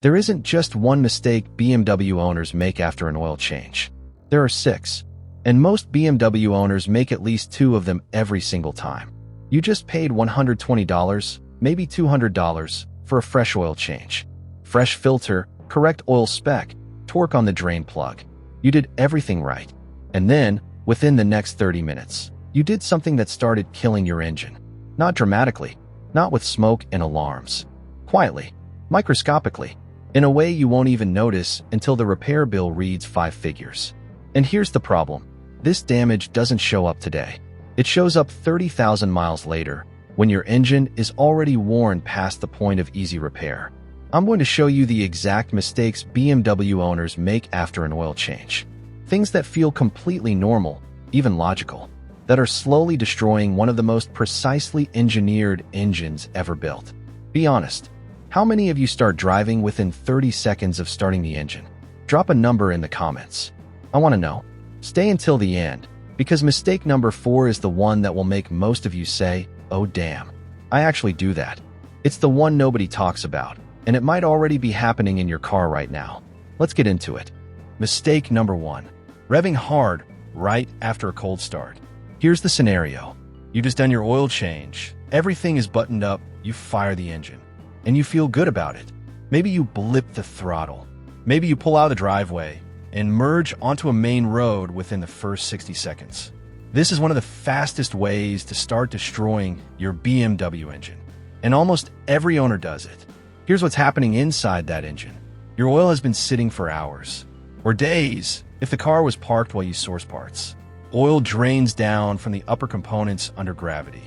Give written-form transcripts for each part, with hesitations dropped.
There isn't just one mistake BMW owners make after an oil change. There are 6. And most BMW owners make at least 2 of them every single time. You just paid $120, maybe $200, for a fresh oil change. Fresh filter, correct oil spec, torque on the drain plug. You did everything right. And then, within the next 30 minutes, you did something that started killing your engine. Not dramatically, not with smoke and alarms. Quietly, microscopically, in a way you won't even notice until the repair bill reads 5 figures. And here's the problem. This damage doesn't show up today. It shows up 30,000 miles later, when your engine is already worn past the point of easy repair. I'm going to show you the exact mistakes BMW owners make after an oil change. Things that feel completely normal, even logical, that are slowly destroying one of the most precisely engineered engines ever built. Be honest. How many of you start driving within 30 seconds of starting the engine? Drop a number in the comments. I want to know. Stay until the end, because mistake number 4 is the one that will make most of you say, "Oh damn, I actually do that." It's the one nobody talks about, and it might already be happening in your car right now. Let's get into it. Mistake number 1. Revving hard right after a cold start. Here's the scenario. You just done your oil change. Everything is buttoned up. You fire the engine, and you feel good about it. Maybe you blip the throttle. Maybe you pull out of the driveway and merge onto a main road within the first 60 seconds. This is one of the fastest ways to start destroying your BMW engine, and almost every owner does it. Here's what's happening inside that engine. Your oil has been sitting for hours, or days if the car was parked while you source parts. Oil drains down from the upper components under gravity.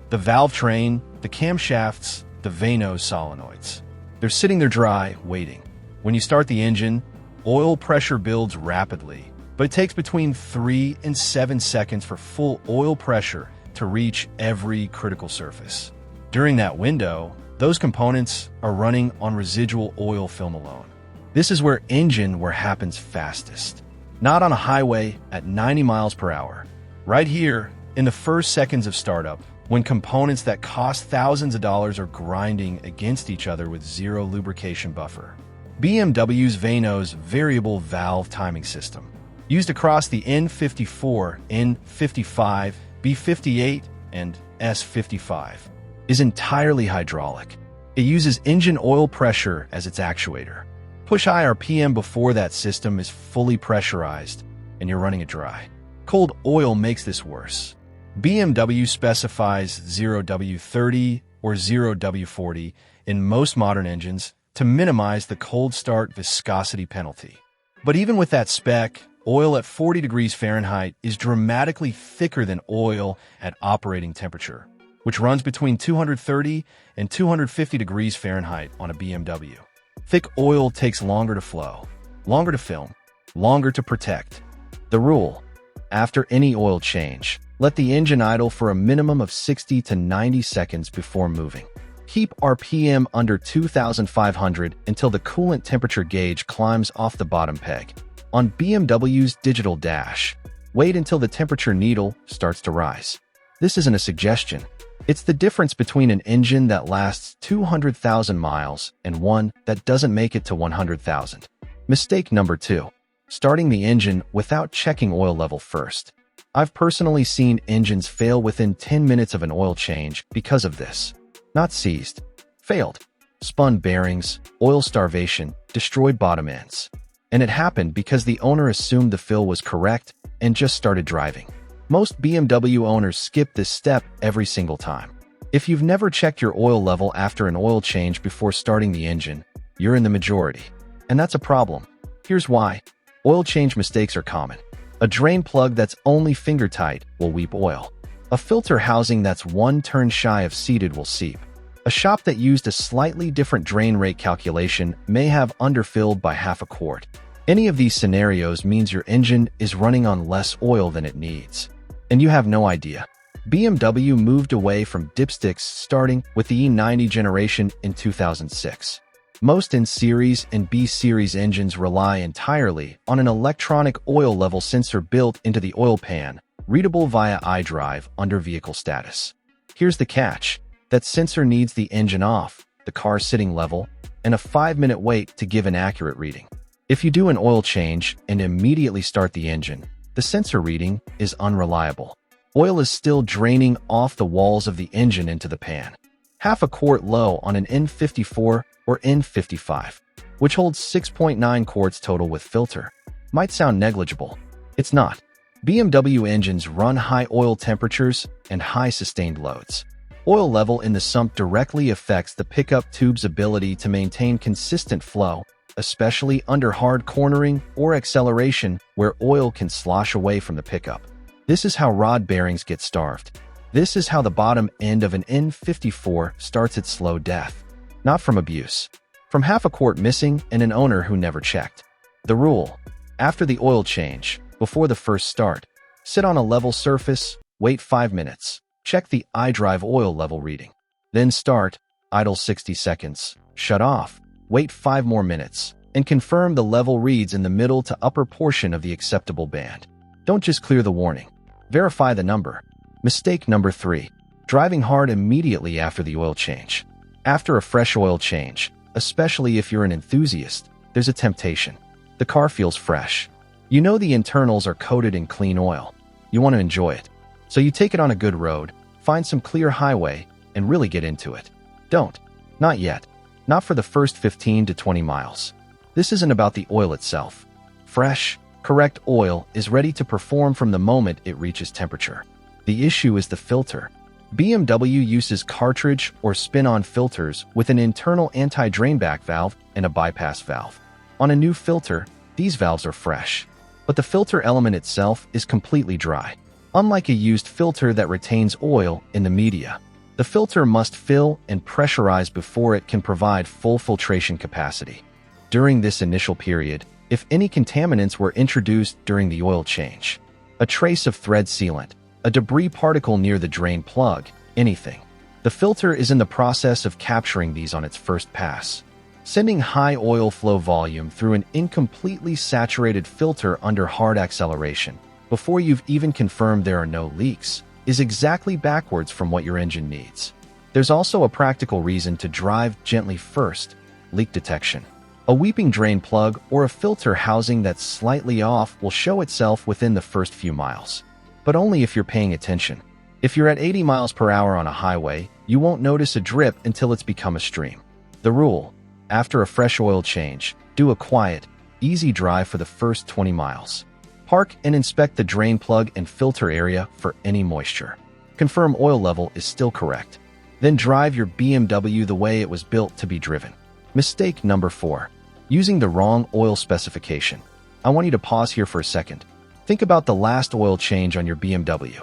The valve train, the camshafts, the vano solenoids. They're sitting there dry, waiting. When you start the engine, oil pressure builds rapidly, but it takes between 3 and 7 seconds for full oil pressure to reach every critical surface. During that window, those components are running on residual oil film alone. This is where engine wear happens fastest. Not on a highway at 90 miles per hour. Right here, in the first seconds of startup, when components that cost thousands of dollars are grinding against each other with zero lubrication buffer. BMW's Vano's variable valve timing system, used across the N54, N55, B58, and S55, is entirely hydraulic. It uses engine oil pressure as its actuator. Push high RPM before that system is fully pressurized, and you're running it dry. Cold oil makes this worse. BMW specifies 0W30 or 0W40 in most modern engines to minimize the cold start viscosity penalty. But even with that spec, oil at 40 degrees Fahrenheit is dramatically thicker than oil at operating temperature, which runs between 230 and 250 degrees Fahrenheit on a BMW. Thick oil takes longer to flow, longer to film, longer to protect. The rule: after any oil change, let the engine idle for a minimum of 60 to 90 seconds before moving. Keep RPM under 2,500 until the coolant temperature gauge climbs off the bottom peg. On BMW's digital dash, wait until the temperature needle starts to rise. This isn't a suggestion. It's the difference between an engine that lasts 200,000 miles and one that doesn't make it to 100,000. Mistake number 2. Starting the engine without checking oil level first. I've personally seen engines fail within 10 minutes of an oil change because of this. Not seized. Failed. Spun bearings, oil starvation, destroyed bottom ends. And it happened because the owner assumed the fill was correct and just started driving. Most BMW owners skip this step every single time. If you've never checked your oil level after an oil change before starting the engine, you're in the majority. And that's a problem. Here's why. Oil change mistakes are common. A drain plug that's only finger tight will weep oil. A filter housing that's one turn shy of seated will seep. A shop that used a slightly different drain rate calculation may have underfilled by half a quart. Any of these scenarios means your engine is running on less oil than it needs. And you have no idea. BMW moved away from dipsticks starting with the E90 generation in 2006. Most N-Series and B-Series engines rely entirely on an electronic oil level sensor built into the oil pan, readable via iDrive under vehicle status. Here's the catch. That sensor needs the engine off, the car sitting level, and a 5-minute wait to give an accurate reading. If you do an oil change and immediately start the engine, the sensor reading is unreliable. Oil is still draining off the walls of the engine into the pan. Half a quart low on an N54 or N55, which holds 6.9 quarts total with filter, might sound negligible. It's not. BMW engines run high oil temperatures and high sustained loads. Oil level in the sump directly affects the pickup tube's ability to maintain consistent flow, especially under hard cornering or acceleration where oil can slosh away from the pickup. This is how rod bearings get starved. This is how the bottom end of an N54 starts its slow death. Not from abuse. From half a quart missing and an owner who never checked. The rule: after the oil change, before the first start, sit on a level surface, wait 5 minutes, check the iDrive oil level reading. Then start, idle 60 seconds, shut off, wait 5 more minutes, and confirm the level reads in the middle to upper portion of the acceptable band. Don't just clear the warning. Verify the number. Mistake number 3. Driving hard immediately after the oil change. After a fresh oil change, especially if you're an enthusiast, there's a temptation. The car feels fresh. You know the internals are coated in clean oil. You want to enjoy it. So you take it on a good road, find some clear highway, and really get into it. Don't. Not yet. Not for the first 15 to 20 miles. This isn't about the oil itself. Fresh, correct oil is ready to perform from the moment it reaches temperature. The issue is the filter. BMW uses cartridge or spin-on filters with an internal anti-drainback valve and a bypass valve. On a new filter, these valves are fresh, but the filter element itself is completely dry. Unlike a used filter that retains oil in the media, the filter must fill and pressurize before it can provide full filtration capacity. During this initial period, if any contaminants were introduced during the oil change, a trace of thread sealant, a debris particle near the drain plug, anything, the filter is in the process of capturing these on its first pass. Sending high oil flow volume through an incompletely saturated filter under hard acceleration, before you've even confirmed there are no leaks, is exactly backwards from what your engine needs. There's also a practical reason to drive gently first: leak detection. A weeping drain plug or a filter housing that's slightly off will show itself within the first few miles. But only if you're paying attention. If you're at 80 miles per hour on a highway, you won't notice a drip until it's become a stream. The rule: after a fresh oil change, do a quiet, easy drive for the first 20 miles. Park and inspect the drain plug and filter area for any moisture. Confirm oil level is still correct. Then drive your BMW the way it was built to be driven. Mistake number 4. Using the wrong oil specification. I want you to pause here for a second. Think about the last oil change on your BMW.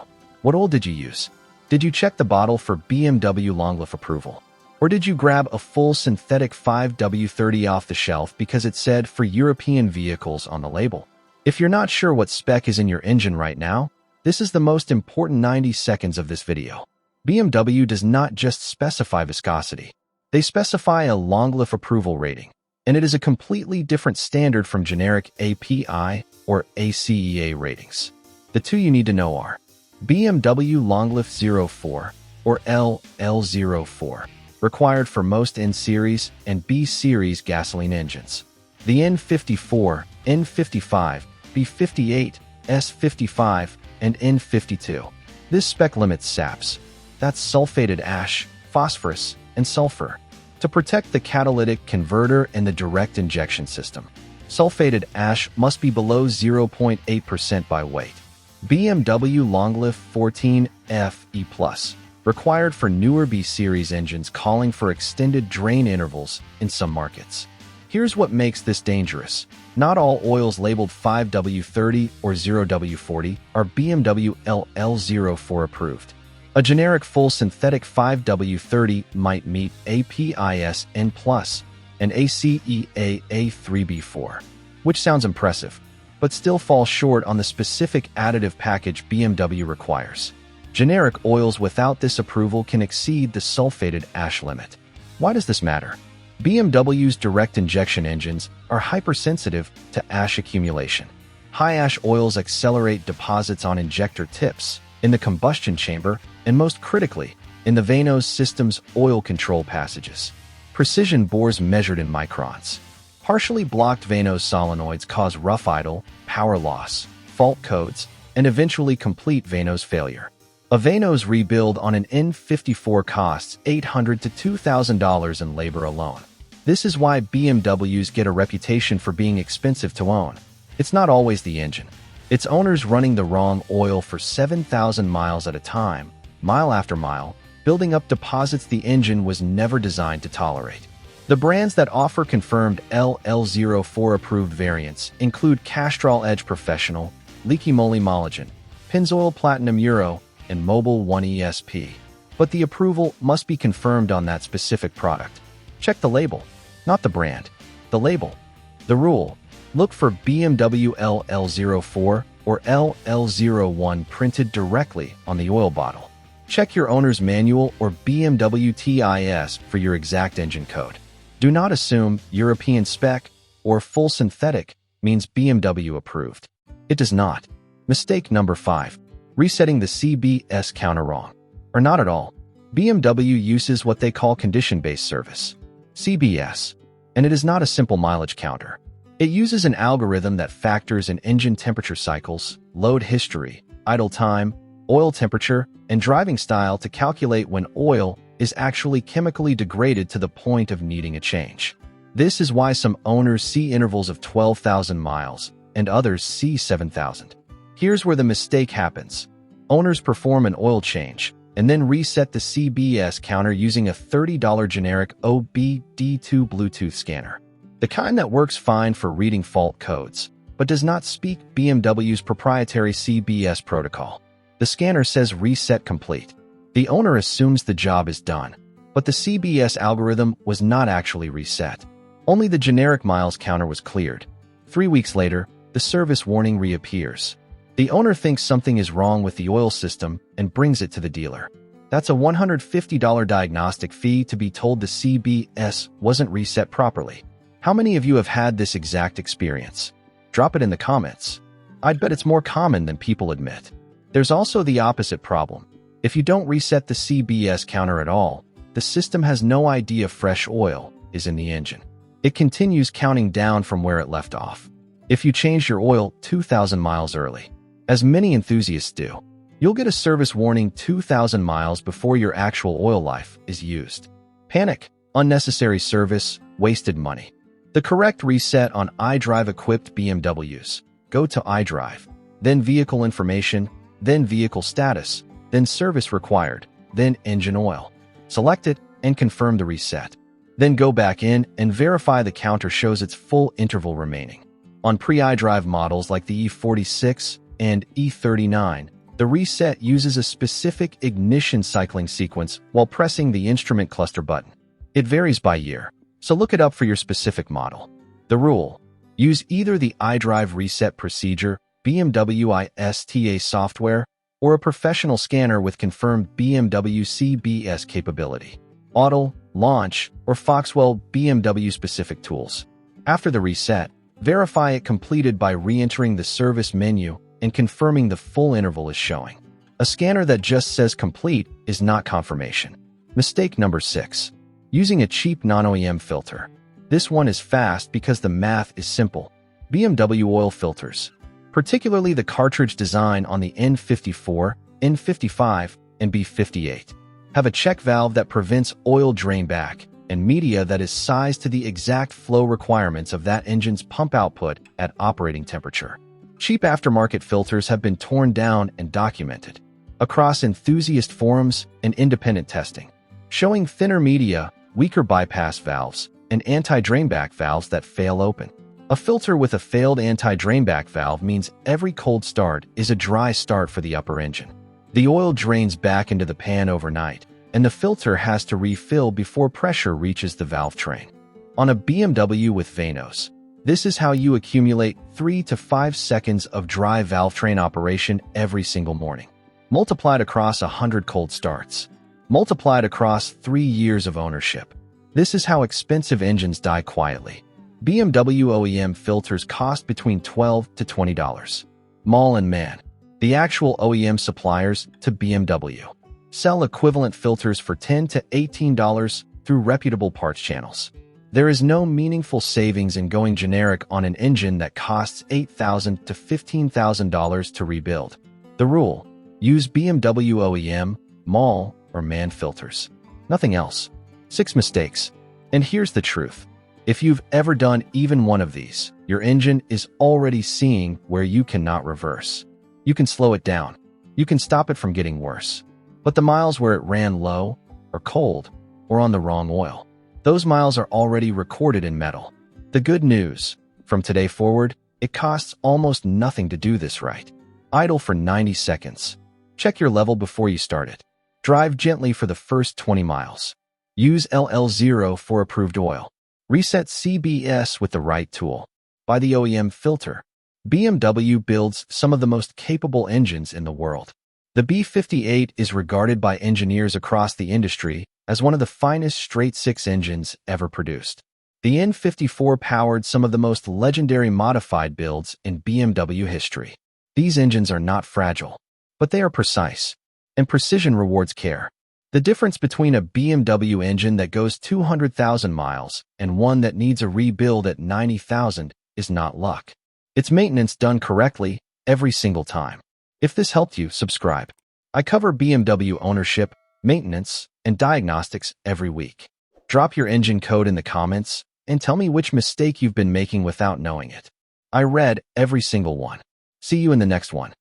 What oil did you use? Did you check the bottle for BMW Longevity approval? Or did you grab a full synthetic 5W30 off the shelf because it said for European vehicles on the label? If you're not sure what spec is in your engine right now, this is the most important 90 seconds of this video. BMW does not just specify viscosity. They specify a Longevity approval rating, and it is a completely different standard from generic API or ACEA ratings. The two you need to know are BMW Longevity 04 or LL04, required for most N-Series and B-Series gasoline engines. The N54, N55, B58, S55, and N52. This spec limits SAPs, that's sulfated ash, phosphorus, and sulfur, to protect the catalytic converter and the direct injection system. Sulfated ash must be below 0.8% by weight. BMW Longevity 14FE+, required for newer B-Series engines calling for extended drain intervals in some markets. Here's what makes this dangerous. Not all oils labeled 5W30 or 0W40 are BMW LL04 approved. A generic full synthetic 5W30 might meet APIS N+, and ACEA A3B4, which sounds impressive, but still falls short on the specific additive package BMW requires. Generic oils without this approval can exceed the sulfated ash limit. Why does this matter? BMW's direct injection engines are hypersensitive to ash accumulation. High ash oils accelerate deposits on injector tips, in the combustion chamber, and most critically, in the Vanos system's oil control passages. Precision bores measured in microns. Partially blocked Vanos solenoids cause rough idle, power loss, fault codes, and eventually complete Vanos failure. A Vanos rebuild on an N54 costs $800 to $2,000 in labor alone. This is why BMWs get a reputation for being expensive to own. It's not always the engine. It's owners running the wrong oil for 7,000 miles at a time, mile after mile, building up deposits the engine was never designed to tolerate. The brands that offer confirmed LL04 approved variants include Castrol Edge Professional, Leaky Moly Mologen, Pennzoil Platinum Euro, and Mobil 1 ESP. But the approval must be confirmed on that specific product. Check the label, not the brand. The label. The rule. Look for BMW LL04 or LL01 printed directly on the oil bottle. Check your owner's manual or BMW TIS for your exact engine code. Do not assume European spec or full synthetic means BMW approved. It does not. Mistake number 5. Resetting the CBS counter wrong. Or not at all. BMW uses what they call condition-based service, CBS, and it is not a simple mileage counter. It uses an algorithm that factors in engine temperature cycles, load history, idle time, oil temperature, and driving style to calculate when oil is actually chemically degraded to the point of needing a change. This is why some owners see intervals of 12,000 miles and others see 7,000. Here's where the mistake happens. Owners perform an oil change and then reset the CBS counter using a $30 generic OBD2 Bluetooth scanner. The kind that works fine for reading fault codes, but does not speak BMW's proprietary CBS protocol. The scanner says reset complete. The owner assumes the job is done, but the CBS algorithm was not actually reset. Only the generic miles counter was cleared. 3 weeks later, the service warning reappears. The owner thinks something is wrong with the oil system and brings it to the dealer. That's a $150 diagnostic fee to be told the CBS wasn't reset properly. How many of you have had this exact experience? Drop it in the comments. I'd bet it's more common than people admit. There's also the opposite problem. If you don't reset the CBS counter at all, the system has no idea fresh oil is in the engine. It continues counting down from where it left off. If you change your oil 2,000 miles early, as many enthusiasts do, you'll get a service warning 2,000 miles before your actual oil life is used. Panic, unnecessary service, wasted money. The correct reset on iDrive-equipped BMWs. Go to iDrive, then Vehicle Information, then Vehicle Status, then Service Required, then Engine Oil. Select it and confirm the reset. Then go back in and verify the counter shows its full interval remaining. On pre-iDrive models like the E46 and E39, the reset uses a specific ignition cycling sequence while pressing the instrument cluster button. It varies by year, so look it up for your specific model. The rule: use either the iDrive reset procedure, BMW ISTA software, or a professional scanner with confirmed BMW CBS capability. Auto, Launch, or Foxwell BMW-specific tools. After the reset, verify it completed by re-entering the service menu and confirming the full interval is showing. A scanner that just says complete is not confirmation. Mistake number 6. Using a cheap non-OEM filter. This one is fast because the math is simple. BMW oil filters, particularly the cartridge design on the N54, N55, and B58, have a check valve that prevents oil drain back and media that is sized to the exact flow requirements of that engine's pump output at operating temperature. Cheap aftermarket filters have been torn down and documented across enthusiast forums and independent testing, showing thinner media, weaker bypass valves, and anti-drainback valves that fail open. A filter with a failed anti-drainback valve means every cold start is a dry start for the upper engine. The oil drains back into the pan overnight, and the filter has to refill before pressure reaches the valve train. On a BMW with Vanos, this is how you accumulate 3 to 5 seconds of dry valve train operation every single morning. Multiplied across 100 cold starts. Multiplied across 3 years of ownership. This is how expensive engines die quietly. BMW OEM filters cost between $12 to $20. Mall and Man, the actual OEM suppliers to BMW, sell equivalent filters for $10 to $18 through reputable parts channels. There is no meaningful savings in going generic on an engine that costs $8,000 to $15,000 to rebuild. The rule: use BMW OEM, MAL, or MAN filters. Nothing else. 6 mistakes. And here's the truth. If you've ever done even one of these, your engine is already seeing where you cannot reverse. You can slow it down. You can stop it from getting worse. But the miles where it ran low, or cold, or on the wrong oil, those miles are already recorded in metal. The good news: from today forward, it costs almost nothing to do this right. Idle for 90 seconds. Check your level before you start it. Drive gently for the first 20 miles. Use LL0 for approved oil. Reset CBS with the right tool. Buy the OEM filter. BMW builds some of the most capable engines in the world. The B58 is regarded by engineers across the industry as one of the finest straight-six engines ever produced. The N54 powered some of the most legendary modified builds in BMW history. These engines are not fragile, but they are precise, and precision rewards care. The difference between a BMW engine that goes 200,000 miles and one that needs a rebuild at 90,000 is not luck. It's maintenance done correctly every single time. If this helped you, subscribe. I cover BMW ownership, maintenance, and diagnostics every week. Drop your engine code in the comments and tell me which mistake you've been making without knowing it. I read every single one. See you in the next one.